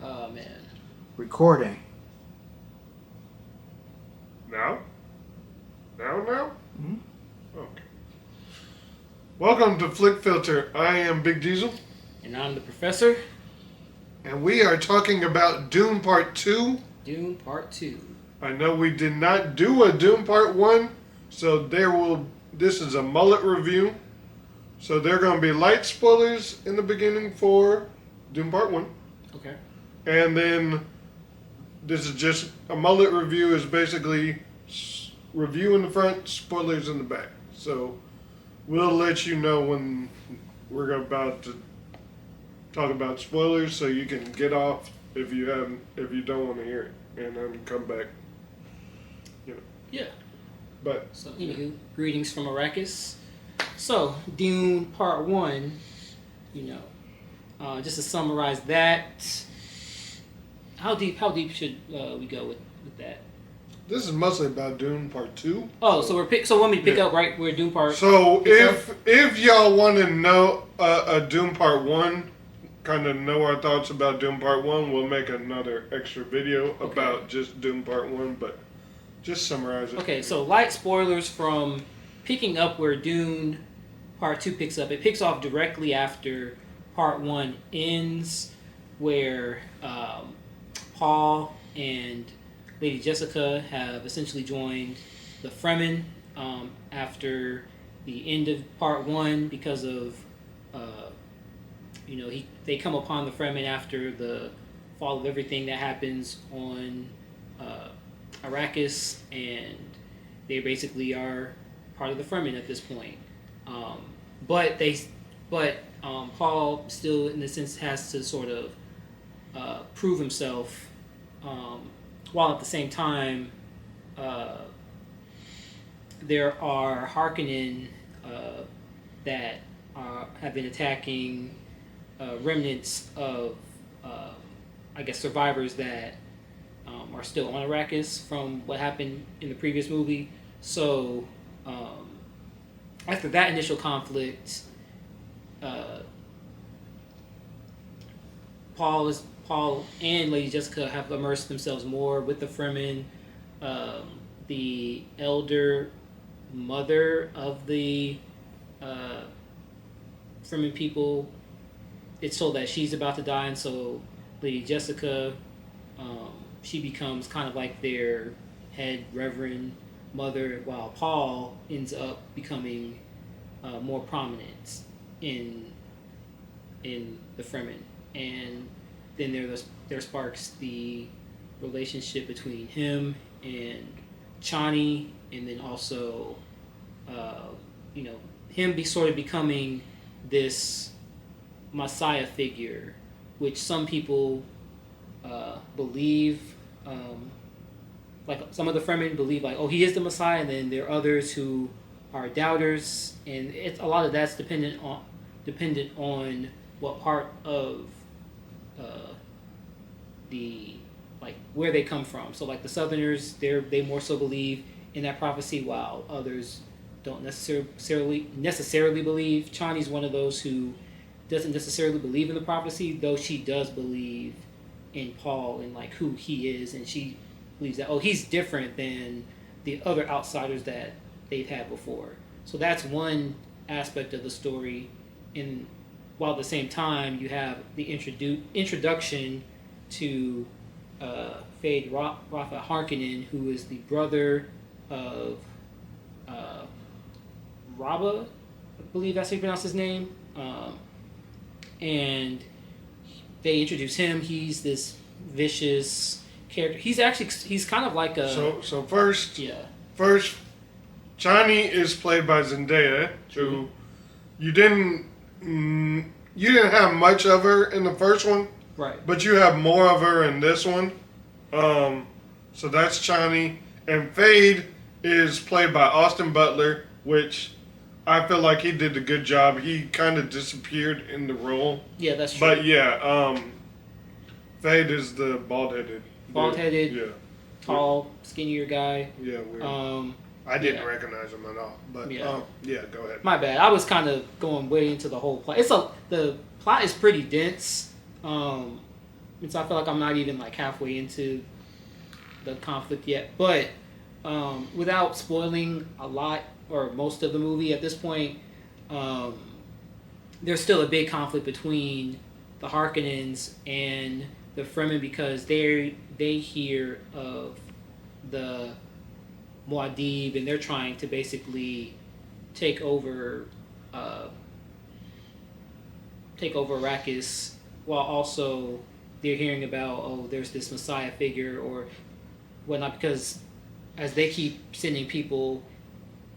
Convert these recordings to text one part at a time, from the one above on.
Oh, man. Recording. Now? Now? Mm-hmm. Okay. Welcome to Flick Filter. I am Big Diesel. And I'm the professor. And we are talking about Dune Part 2. Dune Part 2. I know we did not do a Dune Part 1, so this is a mullet review. So there are going to be light spoilers in the beginning for Dune Part 1. Okay. And then this is just a mullet review is basically review in the front, spoilers in the back. So we'll let you know when we're about to talk about spoilers, so you can get off if you don't want to hear it, and then come back. Yeah. But So, anywho, greetings from Arrakis. So, Dune Part 1, just to summarize that, how deep should we go with that? this is mostly about Dune Part 2. Oh, so want me to pick up right where Dune Part? So if y'all want to know a Dune Part 1, kind of know our thoughts about Dune Part 1, we'll make another extra video about just Dune Part 1, but just summarize it. Okay, so light spoilers from picking up where Dune Part 2 picks up. It picks off directly after Part 1 ends, where Paul and Lady Jessica have essentially joined the Fremen after the end of Part 1 because of, they come upon the Fremen after the fall of everything that happens on Arrakis, and they basically are part of the Fremen at this point. But Paul still, in a sense, has to sort of prove himself, while at the same time, there are Harkonnen that have been attacking remnants of, survivors that are still on Arrakis from what happened in the previous movie. So, after that initial conflict, Paul and Lady Jessica have immersed themselves more with the Fremen. The elder mother of the Fremen people, it's told that she's about to die, and so Lady Jessica, she becomes kind of like their head reverend mother, while Paul ends up becoming more prominent in the Fremen. And then there sparks the relationship between him and Chani, and then also him sort of becoming this Messiah figure, which some people believe, like some of the Fremen believe, like, oh, he is the Messiah, and then there are others who are doubters, and a lot of that's dependent on what part of where they come from. So, like the Southerners, they more so believe in that prophecy, while others don't necessarily believe. Chani's one of those who doesn't necessarily believe in the prophecy, though she does believe in Paul and like who he is, and she believes that, oh, he's different than the other outsiders that they've had before. So that's one aspect of the story, and while at the same time you have the introduction to Fayde Rafa Harkonnen, who is the brother of Rabba, I believe that's how you pronounce his name. And they introduce him. He's this vicious character. He's kind of like a... So first, Chani is played by Zendaya, who you didn't have much of her in the first one, right? But you have more of her in this one. So that's Chani, and Fayde is played by Austin Butler, which I feel like he did a good job. He kind of disappeared in the role. Yeah, that's true. But yeah, Fayde is the bald-headed, tall, skinnier guy. Yeah, weird. I didn't recognize him at all. But go ahead. My bad. I was kind of going way into the whole plot. The plot is pretty dense. And so I feel like I'm not even like halfway into the conflict yet. But without spoiling a lot or most of the movie at this point, um, there's still a big conflict between the Harkonnens and the Fremen because they hear of the Muad'Dib and they're trying to basically take over uh, Arrakis, while also they're hearing about there's this Messiah figure or whatnot because as they keep sending people,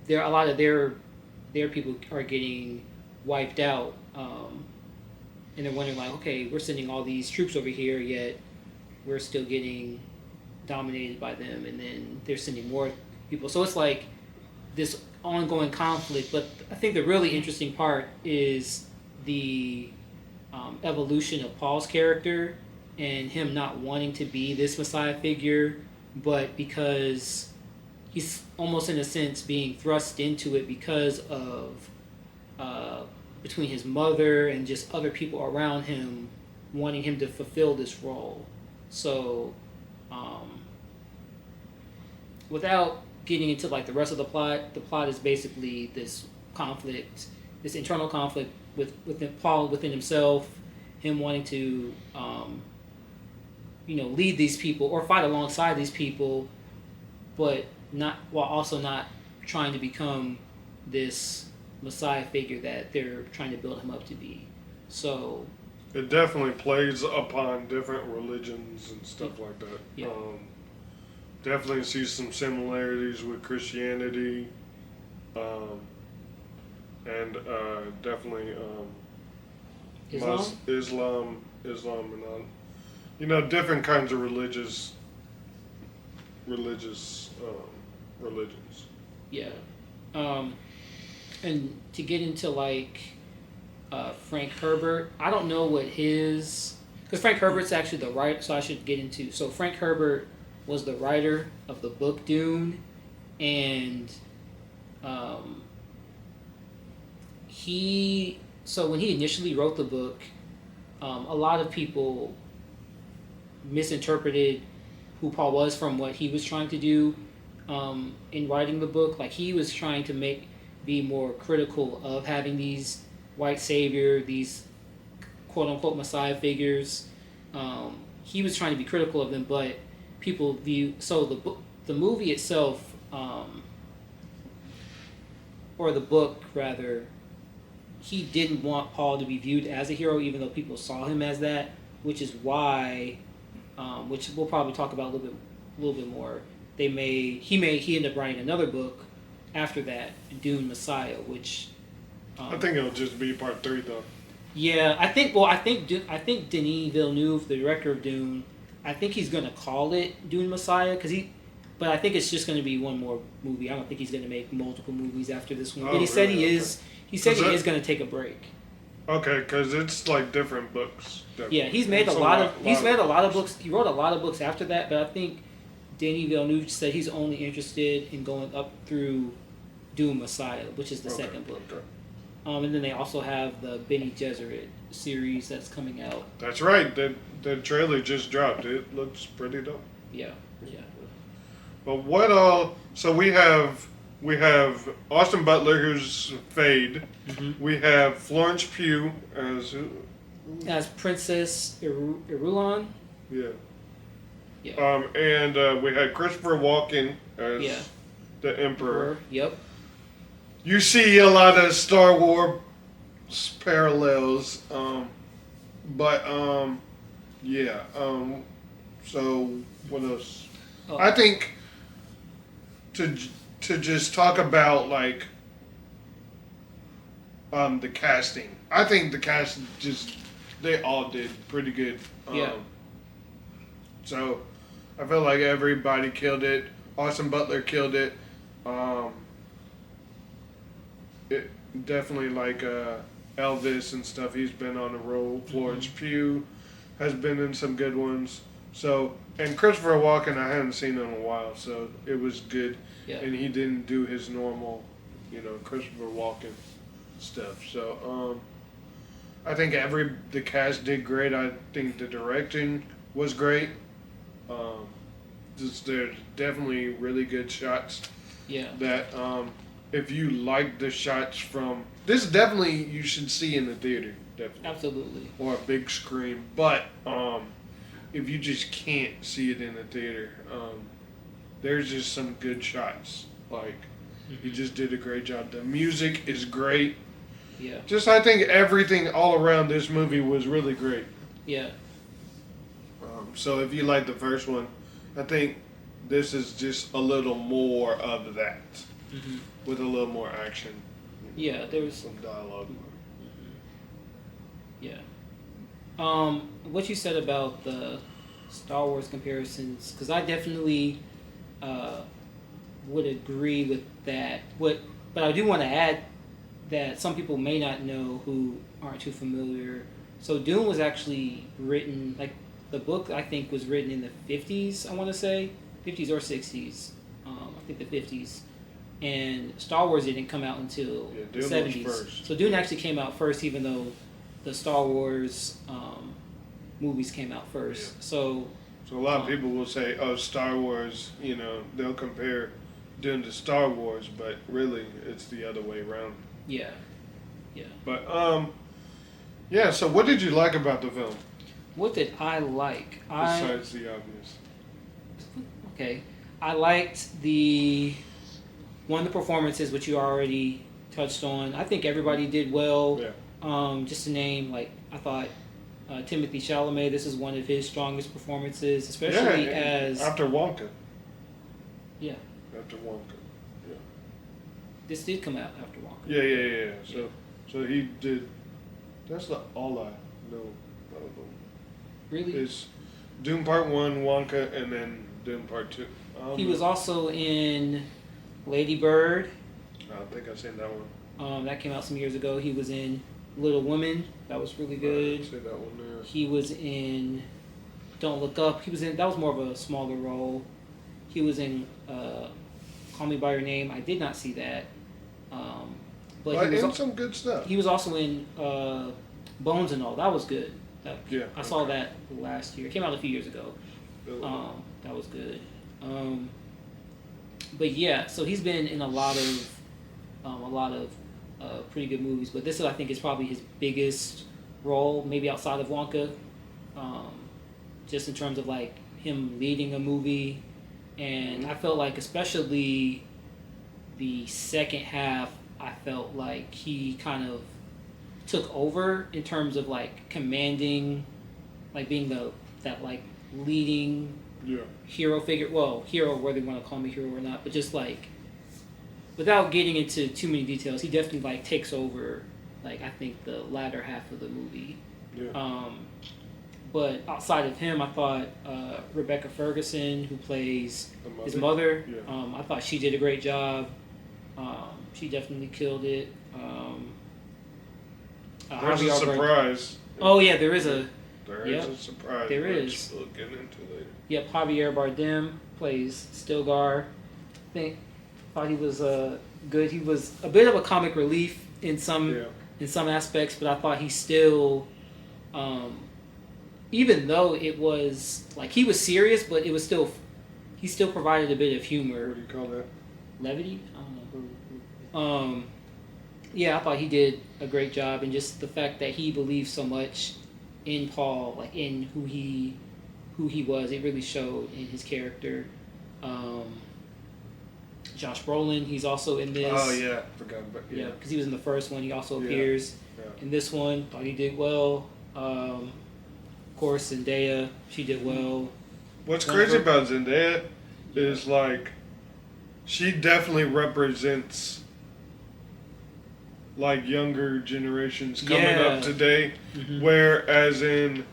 a lot of their people are getting wiped out, and they're wondering like, okay, we're sending all these troops over here, yet we're still getting dominated by them, and then they're sending more people. So it's like this ongoing conflict. But I think the really interesting part is the evolution of Paul's character and him not wanting to be this Messiah figure, but because he's almost in a sense being thrust into it because of between his mother and just other people around him wanting him to fulfill this role. So without getting into like the rest of the plot is basically this conflict, this internal conflict within Paul within himself, him wanting to lead these people or fight alongside these people, but not while also not trying to become this Messiah figure that they're trying to build him up to be. So it definitely plays upon different religions and stuff like that. Yeah. Definitely see some similarities with Christianity, and definitely Islam, and different kinds of religions. Yeah. And to get into like Frank Herbert, I don't know what his, because Frank Herbert's actually the writer, so I should get into. So Frank Herbert was the writer of the book Dune, and when he initially wrote the book, a lot of people misinterpreted who Paul was from what he was trying to do in writing the book. Like he was trying to be more critical of having these white savior, these quote unquote Messiah figures. He was trying to be critical of them, but people the movie itself, or the book rather, he didn't want Paul to be viewed as a hero, even though people saw him as that, which is why, which we'll probably talk about a little bit more. He ended up writing another book after that, Dune Messiah, which I think it'll just be part 3 though. Yeah, I think Denis Villeneuve, the director of Dune, I think he's gonna call it Dune Messiah but I think it's just gonna be one more movie. I don't think he's gonna make multiple movies after this one. But he said he is gonna take a break. Okay, because it's like different books. Yeah, he's made a lot of books. He wrote a lot of books after that, but I think Denis Villeneuve said he's only interested in going up through Dune Messiah, which is the second book. Okay. And then they also have the Bene Gesserit series that's coming out. That's right. The trailer just dropped. It looks pretty dope. Yeah. But what all? So we have Austin Butler, who's Fayde. Mm-hmm. We have Florence Pugh as Princess Irulan. Yeah. Yeah. And we had Christopher Walken as the Emperor. Yep. You see a lot of Star Wars parallels, yeah. So what else? Oh. I think to just talk about like the casting. I think the cast they all did pretty good. So I feel like everybody killed it. Austin Butler killed it. It definitely like Elvis and stuff. He's been on a roll. Florence Pugh has been in some good ones. So, and Christopher Walken, I hadn't seen in a while, so it was good. Yeah. And he didn't do his normal, Christopher Walken stuff. So, I think the cast did great. I think the directing was great. There's definitely really good shots. Yeah. That if you like the shots from this, definitely you should see in the theater. Definitely. Absolutely. Or a big screen, but if you just can't see it in the theater, there's just some good shots. Like he just did a great job. The music is great. Yeah. Just I think everything all around this movie was really great. Yeah. So if you like the first one, I think this is just a little more of that, with a little more action. Yeah, there was some dialogue. Yeah. What you said about the Star Wars comparisons, because I definitely would agree with that. But I do want to add that some people may not know who aren't too familiar. So Dune was actually written, like the book I think was written in the 50s, I want to say. 50s or 60s. I think the 50s. And Star Wars didn't come out until the 70s. Was first. So Dune actually came out first, even though the Star Wars movies came out first. Yeah. So a lot of people will say, "Oh, Star Wars." They'll compare Dune to Star Wars, but really, it's the other way around. Yeah. Yeah. But yeah. So, what did you like about the film? What did I like? Besides the obvious. Okay, I liked one of the performances, which you already touched on. I think everybody did well. Yeah. Just to name, like, I thought Timothee Chalamet, this is one of his strongest performances, especially as after Wonka. Yeah. After Wonka. Yeah. This did come out after Wonka. Yeah. So he did. That's all I know about him. Really? It's Dune Part 1, Wonka, and then Dune Part 2. He was also in Lady Bird. I think I've seen that one. That came out some years ago. He was in Little Woman. That was really good. I didn't see that one there. He was in Don't Look Up. That was more of a smaller role. He was in Call Me By Your Name. I did not see that. But he was in some good stuff. He was also in Bones and All. That was good. I saw that last year. It came out a few years ago. That was good. But yeah, so he's been in a lot of pretty good movies. But this, I think, is probably his biggest role, maybe outside of Wonka. Just in terms of like him leading a movie, and I felt like especially the second half, I felt like he kind of took over in terms of like commanding, like being that like leading hero figure. Well, hero, whether you want to call me hero or not, but just like without getting into too many details, he definitely like takes over. Like I think the latter half of the movie. Yeah. But outside of him, I thought Rebecca Ferguson, who plays his mother, I thought she did a great job. She definitely killed it. There's a surprise. Oh yeah, there is a surprise. There is. We'll get into later. Yep, Javier Bardem plays Stilgar. Thought he was good. He was a bit of a comic relief in some aspects, but I thought he still, even though it was like he was serious, but it was still, he still provided a bit of humor. What do you call that? Levity? I don't know. Yeah, I thought he did a great job, and just the fact that he believed so much in Paul, like in who he was, it really showed in his character. Josh Brolin, he's also in this. Oh yeah, forgot about because he was in the first one. He also appears in this one. Thought he did well. Of course, Zendaya, she did well. What's crazy about Zendaya is like she definitely represents like younger generations coming up today, whereas in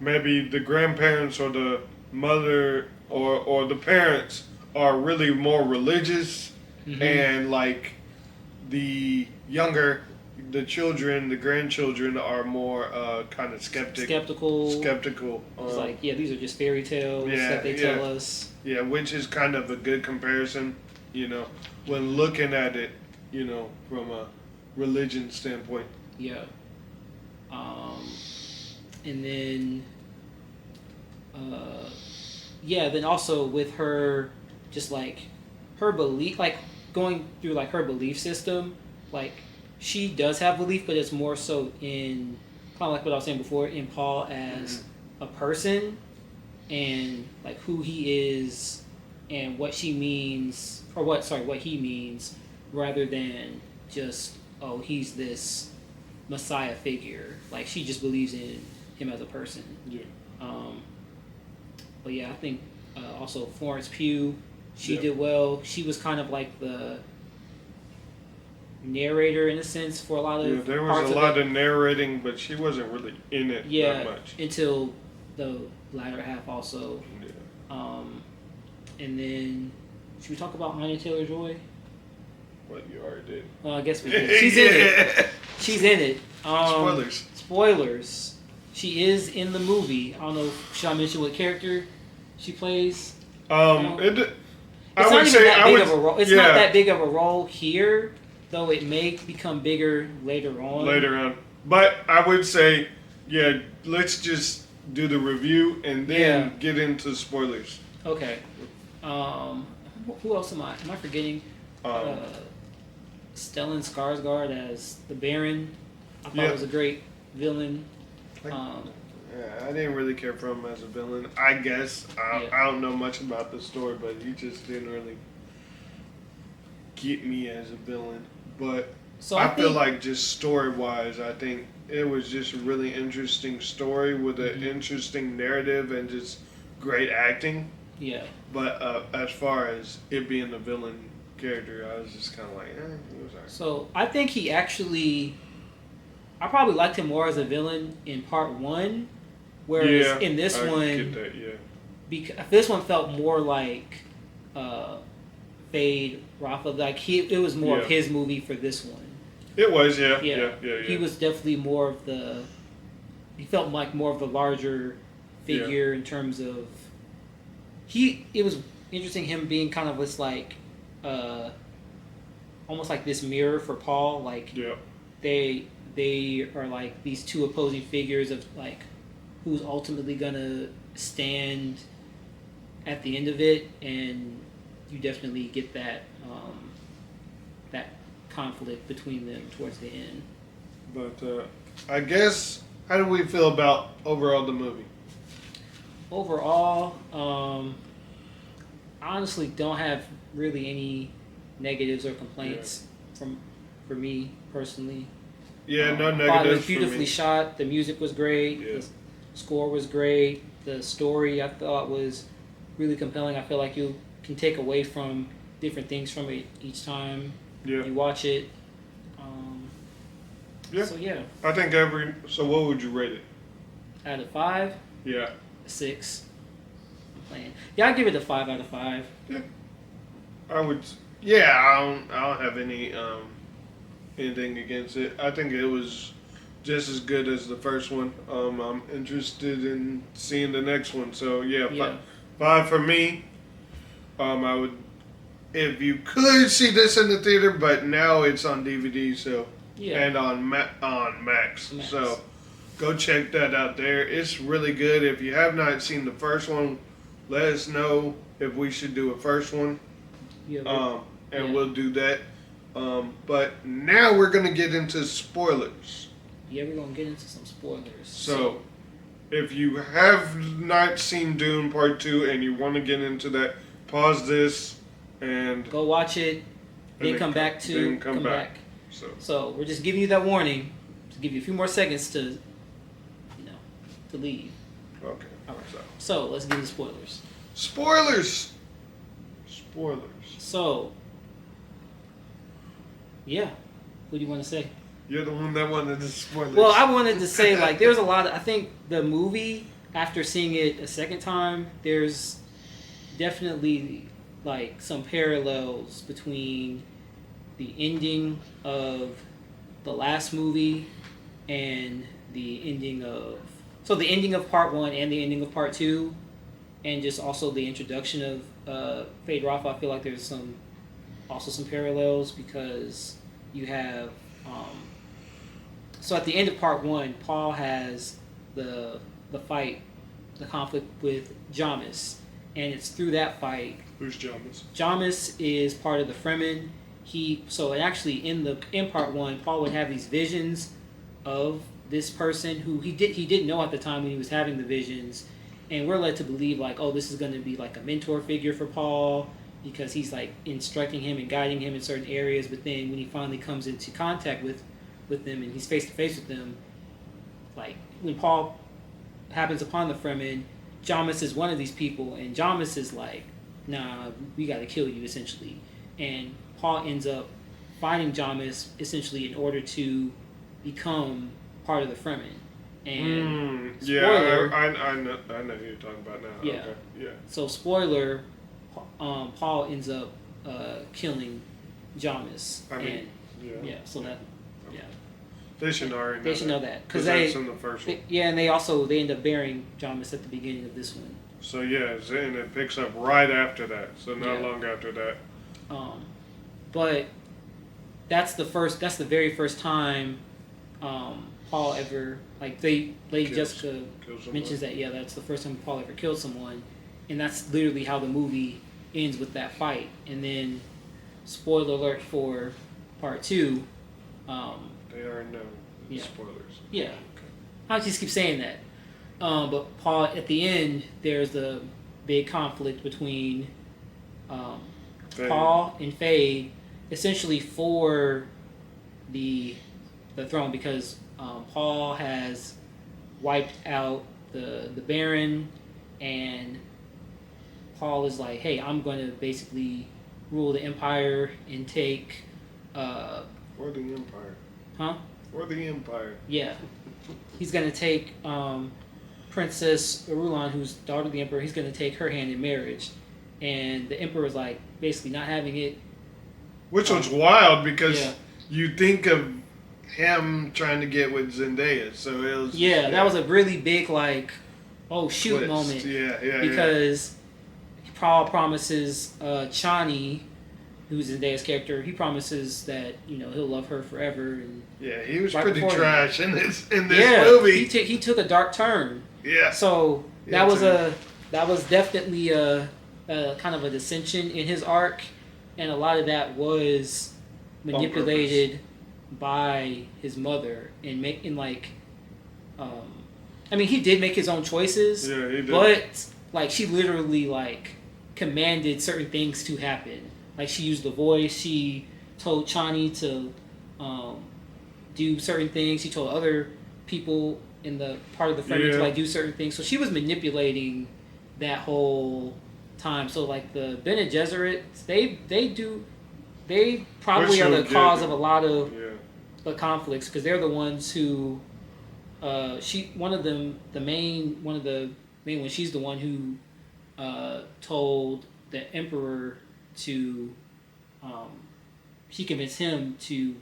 maybe the grandparents or the mother or the parents are really more religious, and like the children, the grandchildren are more kind of skeptical. It's like, these are just fairy tales that they tell us. Yeah, which is kind of a good comparison, when looking at it, from a religion standpoint. Yeah. And then yeah, then also with her, just like her belief, like going through like her belief system, like she does have belief, but it's more so in kind of like what I was saying before, in Paul as a person and like who he is and what she means, or what he means, rather than just, oh, he's this Messiah figure. Like she just believes in him as a person. Yeah. But yeah, I think also Florence Pugh, she did well. She was kind of like the narrator in a sense for a lot of Yeah, there was parts a lot of narrating, but she wasn't really in it that much. Until the latter half also. Yeah. And then should we talk about Anya Taylor-Joy? What you already did. Well, I guess we did. She's in it. She's in it. Spoilers. Spoilers. She is in the movie. I don't know. Should I mention what character she plays? I It's would not even say that I big would. of a role. It's not that big of a role here, though it may become bigger later on. Later on, but I would say, yeah, let's just do the review and then get into spoilers. Okay. Who else am I? Am I forgetting? Stellan Skarsgård as the Baron. I thought it was a great villain. Yeah, I didn't really care for him as a villain. I guess I don't know much about the story, but he just didn't really get me as a villain. But so I feel like just story-wise, I think it was just a really interesting story with an interesting narrative and just great acting. Yeah. But as far as it being the villain character, I was just kind of like, he was alright. So I think he actually, I probably liked him more as a villain in part one, whereas in this one, get that, because this one felt more like Fayde Rafa. Like it was more of his movie for this one. It was, yeah. He was definitely more of the. He felt like more of the larger figure in terms of. It was interesting him being kind of this like, almost like this mirror for Paul. Like they are like these two opposing figures of like who's ultimately gonna stand at the end of it, and you definitely get that that conflict between them towards the end. But I guess, how do we feel about overall the movie? Overall, I honestly don't have really any negatives or complaints for me personally. Yeah, no negatives. I thought it was beautifully shot. The music was great. Yeah. The score was great. The story I thought was really compelling. I feel like you can take away from different things from it each time you watch it. So yeah. I think So what would you rate it? Out of 5? Yeah. 6. I'm playing. Yeah, I'd give it a 5 out of 5. Yeah. I would. Yeah, I don't have any anything against it. I think it was just as good as the first one. I'm interested in seeing the next one. So yeah. 5 for me. I would, if you could see this in the theater, but now it's on DVD, so and on Max. So go check that out there. It's really good. If you have not seen the first one, let us know if we should do a first one. We'll do that. But now we're gonna get into spoilers. Yeah, we're gonna get into some spoilers. So if you have not seen Dune Part 2 and you want to get into that, pause this and go watch it. Then come back. So we're just giving you that warning to give you a few more seconds to leave. Okay. All right. So let's get into spoilers. Spoilers. So yeah, what do you want to say? You're the one that wanted the spoilers. Well, I wanted to say like there's a lot. I think the movie, after seeing it a second time, there's definitely like some parallels between the ending of the last movie and the ending of part 1 and the ending of part 2, and just also the introduction of Fayde Rafa. I feel like there's some parallels because you have so at the end of part 1, Paul has the conflict with Jamis, and it's through that fight. Who's Jamis? Jamis is part of the Fremen. Actually in part one, Paul would have these visions of this person who he didn't know at the time when he was having the visions, and we're led to believe like, oh, this is going to be like a mentor figure for Paul because he's like instructing him and guiding him in certain areas. But then when he finally comes into contact with them and he's face to face with them, like when Paul happens upon the Fremen, Jamis is one of these people, and Jamis is like, nah, we got to kill you essentially, and Paul ends up fighting Jamis essentially in order to become part of the Fremen. And spoiler, I know who you're talking about now. Yeah. Okay. Yeah. So spoiler, Paul ends up killing Jamis. So that they should already know. They should know that because that's in the first one. And they end up burying Jamis at the beginning of this one. So and it picks up right after that. So not long after that. But that's the very first time Paul ever, like, Lady Jessica mentions that, that's the first time Paul ever killed someone, and that's literally how the movie ends, with that fight. And then, spoiler alert for part 2. They already know. Spoilers. Yeah. Okay. I just keep saying that. But Paul, at the end, there's the big conflict between Paul and Fayde, essentially for the throne, because Paul has wiped out the Baron, and Paul is like, hey, I'm going to basically rule the Empire and take... or the Empire. Huh? Or the Empire. Yeah. He's going to take Princess Irulan, who's daughter of the Emperor, he's going to take her hand in marriage. And the Emperor's like, basically not having it. Which was wild, because you think of him trying to get with Zendaya, so it was... Yeah, that was a really big, like, oh, shoot twist. Moment. Yeah. Because Paul promises Chani, who's Zendaya's character, he promises that, he'll love her forever. And he was pretty trash in this movie. He took a dark turn. Yeah. So that was definitely a kind of a dissension in his arc, and a lot of that was manipulated by his mother and he did make his own choices. Yeah, he did. But like, she literally like commanded certain things to happen. Like, she used the voice. She told Chani to do certain things. She told other people in the part of the Fremen to like do certain things. So she was manipulating that whole time. So like the Bene Gesserits, they probably are the cause of a lot of the conflicts, because they're the ones who one of the main ones, she's the one who told the Emperor to she convinced him to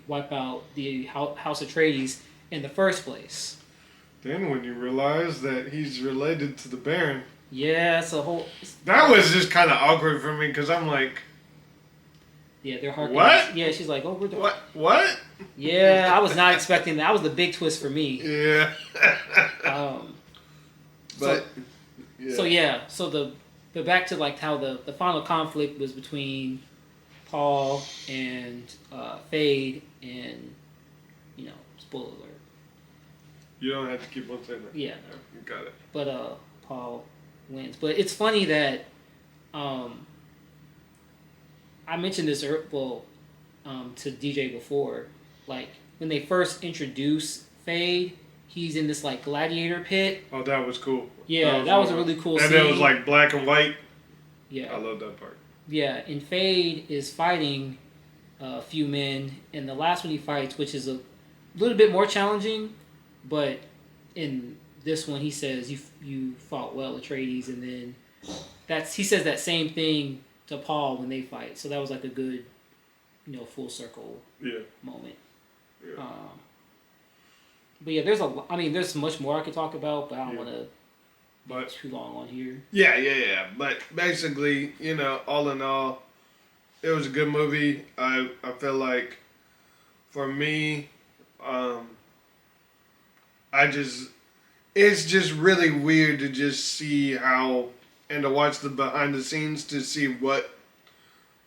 wipe out the House Atreides in the first place. Then when you realize that he's related to the Baron, it's a whole... That was just kind of awkward for me, because I'm like... Yeah, they're hard. What? Yeah, she's like, oh, we're... What? Yeah, I was not expecting that. That was the big twist for me. Yeah. So back to like how the final conflict was between Paul and Fayde, and spoiler alert. You don't have to keep on saying that. Yeah. You got it. But Paul wins. But it's funny that I mentioned this to DJ before. Like, when they first introduce Fayde, he's in this like gladiator pit. Oh, that was cool. Yeah, that was a really cool scene. And it was like black and white. Yeah. I love that part. Yeah, and Fayde is fighting a few men, and the last one he fights, which is a little bit more challenging, but in this one he says, you fought well, Atreides, and then he says that same thing to Paul when they fight. So that was like a good, full circle moment. Yeah. But yeah, there's much more I could talk about, but I don't want to be too long on here. Yeah. But basically, all in all, it was a good movie. I feel like, for me, it's just really weird to just see how and to watch the behind the scenes to see what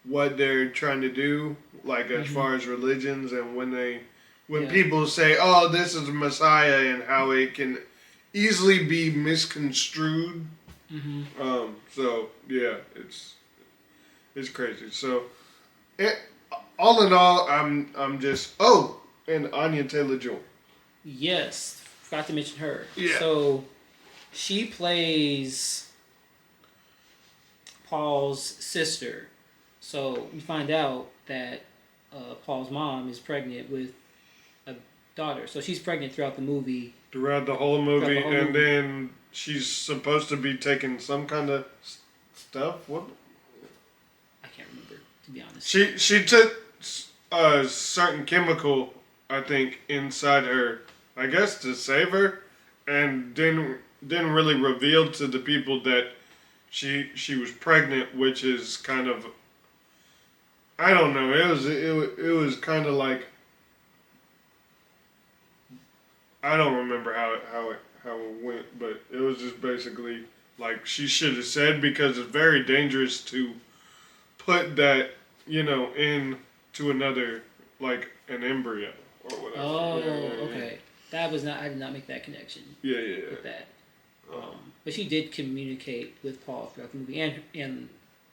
they're trying to do, like as far as religions, and when people say, "Oh, this is a Messiah," and how it can easily be misconstrued. So yeah, it's crazy. So, all in all, I'm just and Anya Taylor-Joy. Yes, forgot to mention her. Yeah. So she plays Paul's sister. So we find out that Paul's mom is pregnant with a daughter. So she's pregnant throughout the movie. Throughout the whole movie, then she's supposed to be taking some kind of stuff. What? I can't remember, to be honest. She took a certain chemical, I think, inside her, I guess, to save her, and didn't really reveal to the people that she was pregnant, which is kind of, I don't know. It was kind of like, I don't remember how it went, but it was just basically like she should have said, because it's very dangerous to put that, into another, like an embryo or whatever. Oh, okay. That was not. I did not make that connection. Yeah. With that, but she did communicate with Paul throughout the movie, and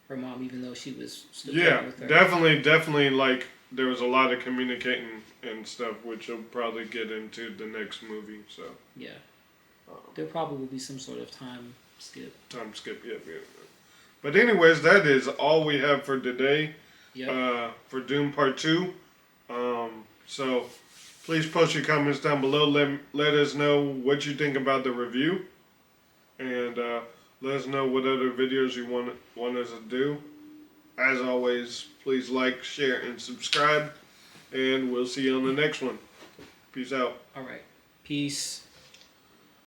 her mom, even though she was still pregnant with her. Definitely. Like there was a lot of communicating and stuff, which will probably get into the next movie. So yeah, there probably will be some sort of time skip. Yeah. But anyways, that is all we have for today. Yep. For Dune Part 2. So please post your comments down below. Let us know what you think about the review. And let us know what other videos you want us to do. As always, please like, share, and subscribe. And we'll see you on the next one. Peace out. All right. Peace.